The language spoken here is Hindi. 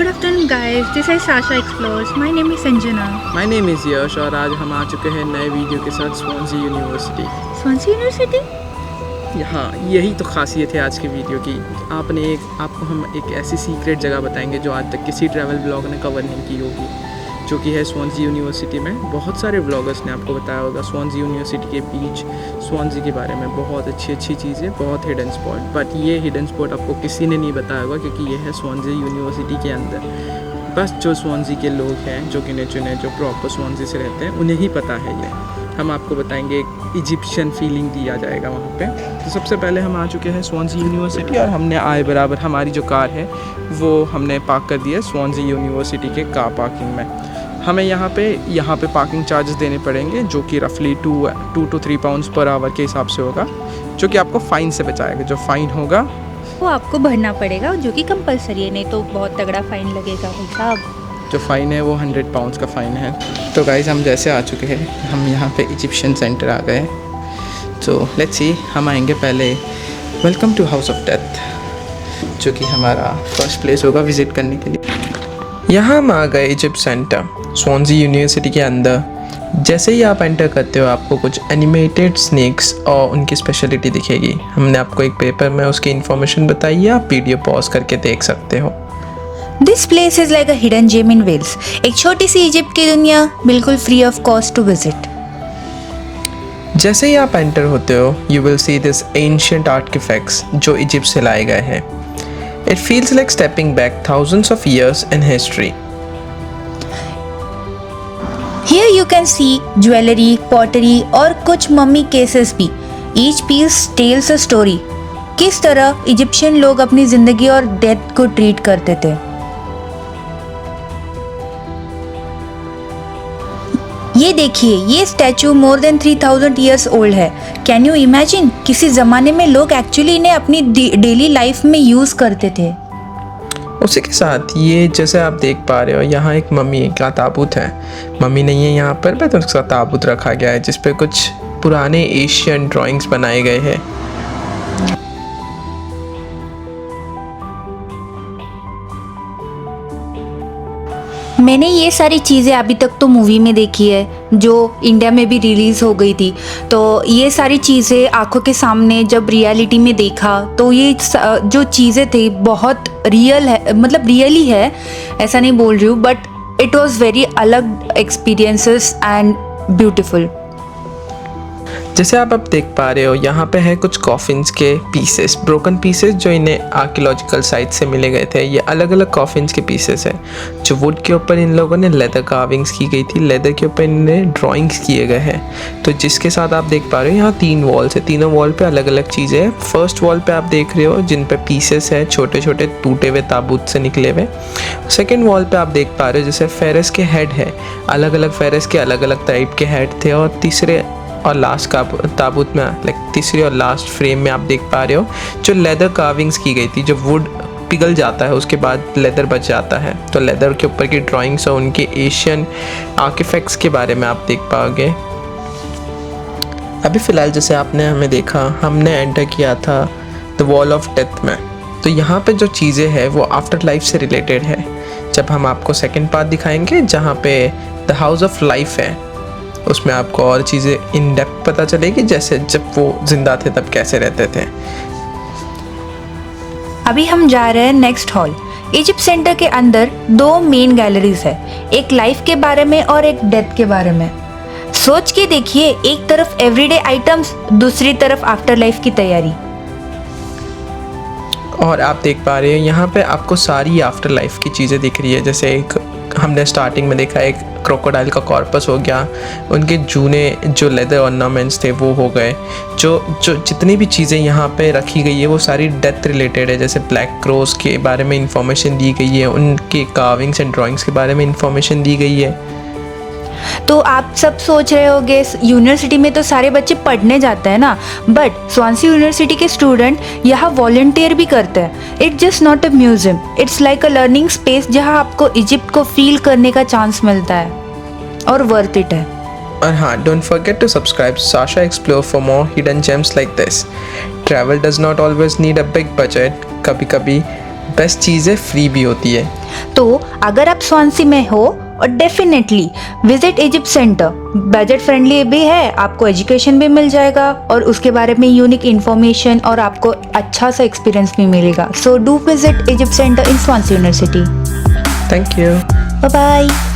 Good afternoon guys, this is Sasha Explores. My name is Sanjana. My name is Yash और आज हम आ चुके हैं नए वीडियो के साथ स्वानसी यूनिवर्सिटी। Swansea University? यहाँ यही तो खासियत है आज की वीडियो की। आपको हम एक ऐसी सीक्रेट जगह बताएंगे जो आज तक किसी ट्रैवल ब्लॉग ने कवर नहीं की होगी, जो कि है स्वानसी यूनिवर्सिटी में। बहुत सारे ब्लॉगर्स ने आपको बताया होगा स्वानसी यूनिवर्सिटी के बीच, स्वानसी के बारे में बहुत अच्छी चीज़ें, बहुत हिडन स्पॉट। बट ये हिडन स्पॉट आपको किसी ने नहीं बताया होगा क्योंकि ये है स्वानसी यूनिवर्सिटी के अंदर। बस जो स्वानसी के लोग हैं, जो गिने चुने, जो प्रॉपर स्वानसी से रहते हैं, उन्हें ही पता है ये। हम आपको बताएंगे, एक इजिप्शियन फीलिंग दिया जाएगा वहाँ पे। तो सबसे पहले हम आ चुके हैं स्वानसी यूनिवर्सिटी और हमने आए बराबर हमारी जो कार है वो हमने पार्क कर दी है स्वानसी यूनिवर्सिटी के कार पार्किंग में। हमें यहाँ पे पार्किंग चार्जेस देने पड़ेंगे जो कि रफली 2 to 3 पाउंड्स पर आवर के हिसाब से होगा, जो कि आपको फ़ाइन से बचाएगा। जो फ़ाइन होगा वो आपको भरना पड़ेगा, जो कि कंपलसरी है, नहीं तो बहुत तगड़ा फाइन लगेगा भाई साहब। जो फ़ाइन है वो 100 पाउंड्स का फ़ाइन है। तो गाइज़ हम जैसे आ चुके हैं, हम यहाँ पे इजिप्शियन सेंटर आ गए। तो लेट्स सी, हम आएंगे पहले welcome to house of death, जो कि हमारा फर्स्ट प्लेस होगा विज़िट करने के लिए। यहाँ हम आ गए इजिप्ट सेंटर स्वानसी यूनिवर्सिटी के अंदर। जैसे ही आप एंटर करते हो आपको कुछ एनिमेटेड स्नेक्स और उनकी स्पेशलिटी दिखेगी। हमने आपको एक पेपर में उसकी इन्फॉर्मेशन बताई है, आप वीडियो पॉज करके देख सकते हो। This place is like a hidden gem in Wales. एक छोटी सी इजिप्ट की दुनिया, बिल्कुल free of cost to visit. जैसे ही आप एंटर होते हो you will see this ancient artifacts जो इजिप्ट से लाए गए हैं। It feels like stepping back thousands of years in history. Here you can see jewelry, pottery और कुछ मम्मी केसेस भी। Each piece tells a story। किस तरह इजिप्शियन लोग अपनी जिंदगी और डेथ को ट्रीट करते थे। ये देखिए, ये statue more than 3000 years old है। कैन यू इमेजिन, किसी ज़माने में लोग एक्चुअली इन्हें अपनी डेली लाइफ में यूज़ करते थे। उसी के साथ ये जैसे आप देख पा रहे हो, यहाँ एक मम्मी का ताबूत है। मम्मी नहीं है यहाँ पर, बट उसका ताबूत रखा गया है जिस पे कुछ पुराने एशियन ड्राइंग्स बनाए गए हैं। मैंने ये सारी चीज़ें अभी तक तो मूवी में देखी है, जो इंडिया में भी रिलीज़ हो गई थी। तो ये सारी चीज़ें आंखों के सामने जब रियलिटी में देखा तो ये जो चीज़ें थी बहुत रियल है, मतलब रियली है, ऐसा नहीं बोल रही हूँ, बट इट वॉज़ वेरी अलग एक्सपीरियंसेस एंड ब्यूटिफुल। जैसे आप अब देख पा रहे हो, यहाँ पे है कुछ कॉफिन्स के पीसेस, ब्रोकन पीसेस जो इन्हें आर्कियोलॉजिकल साइट से मिले गए थे। ये अलग अलग कॉफिन्स के पीसेस हैं जो वुड के ऊपर इन लोगों ने लेदर कार्विंग्स की गई थी, लेदर के ऊपर इन्हें ड्राइंग्स किए गए हैं। तो जिसके साथ आप देख पा रहे हो यहाँ 3 वॉल्स है, तीनों वॉल पे अलग अलग चीज़ें हैं। फर्स्ट वॉल पे आप देख रहे हो जिन पे पीसेस हैं छोटे छोटे टूटे हुए ताबूत से निकले हुए। सेकेंड वॉल पे आप देख पा रहे हो जैसे फेरस के हेड है, अलग अलग फेरस के अलग अलग टाइप के हेड थे। और तीसरे और लास्ट का ताबूत में, लाइक तीसरी और लास्ट फ्रेम में आप देख पा रहे हो जो लेदर कार्विंग्स की गई थी। जो वुड पिघल जाता है उसके बाद लेदर बच जाता है, तो लेदर के ऊपर की ड्राइंग्स और उनके एशियन आर्टिफैक्ट्स के बारे में आप देख पाओगे। अभी फ़िलहाल जैसे आपने हमें देखा, हमने एंटर किया था द वॉल ऑफ डेथ में। तो यहाँ पे जो चीज़ें हैं वो आफ्टर लाइफ से रिलेटेड है। जब हम आपको सेकेंड पार्ट दिखाएंगे जहाँ पे द हाउस ऑफ लाइफ है, उसमें आपको और चीज़ें इन डेप्थ पता चलेगी, जैसे जब वो जिंदा थे तब कैसे रहते थे। अभी हम जा रहे हैं नेक्स्ट हॉल। इजिप्ट सेंटर के अंदर 2 मेन गैलरीज है, एक लाइफ के बारे में और एक डेथ के बारे में। सोच के देखिए, एक तरफ एवरीडे आइटम्स, दूसरी तरफ आफ्टर लाइफ की तैयारी। और आप देख पा रहे हो यहाँ पे आपको सारी आफ्टर लाइफ की चीज़ें दिख रही है। जैसे एक हमने स्टार्टिंग में देखा, एक क्रोकोडाइल का कॉर्पस हो गया, उनके जूने जो लेदर ऑर्नामेंट्स थे वो हो गए। जो जितनी भी चीज़ें यहाँ पे रखी गई है वो सारी डेथ रिलेटेड है। जैसे ब्लैक क्रोस के बारे में इंफॉर्मेशन दी गई है, उनके कार्विंग्स एंड ड्राइंग्स के बारे में इंफॉर्मेशन दी गई है। तो आप सब सोच रहे होगे, यूनिवर्सिटी में तो सारे बच्चे पढ़ने जाते हैं ना, बट स्वानसी यूनिवर्सिटी के स्टूडेंट यहाँ वॉलंटियर भी करते हैं। It's just not a museum, it's like a learning space जहाँ आपको इजिप्ट को फील करने का चांस मिलता है और वर्थ इट है। और हाँ, don't forget to subscribe Sasha explore for more hidden gems like this. Travel does not always need a big budget, कभी कभी बेस्ट चीज़ है फ्री भी होती है। तो अगर आप स्वांसी में हो और definitely visit Egypt centre, budget friendly भी है, आपको एजुकेशन भी मिल जाएगा और उसके बारे में यूनिक इन्फॉर्मेशन और आपको अच्छा सा एक्सपीरियंस भी मिलेगा। So do visit Egypt centre in Swansea university. Thank you. Bye bye.